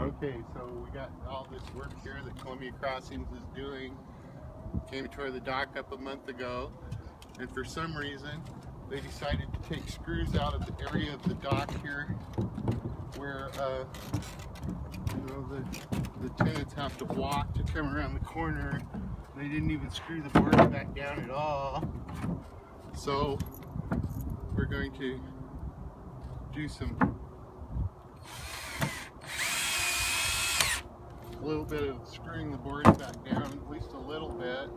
Okay, so we got all this work here that Columbia Crossings is doing. Came to tore the dock up a month ago, and for some reason they decided to take screws out of the area of the dock here where the tenants have to walk to come around the corner. They didn't even screw the boards back down at all. So we're going to do a little bit of screwing the boards back down, at least a little bit.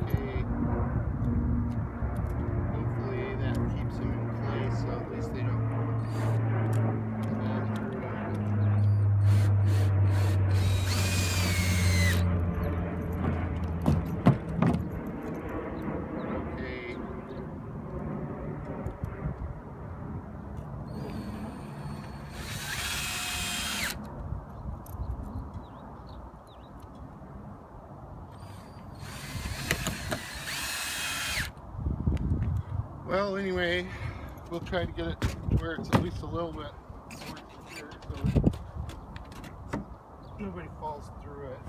Okay. Hopefully that keeps them in place, so at least they don't fall through. Okay. Well, anyway, we'll try to get it where it's at least a little bit more secure so that nobody falls through it.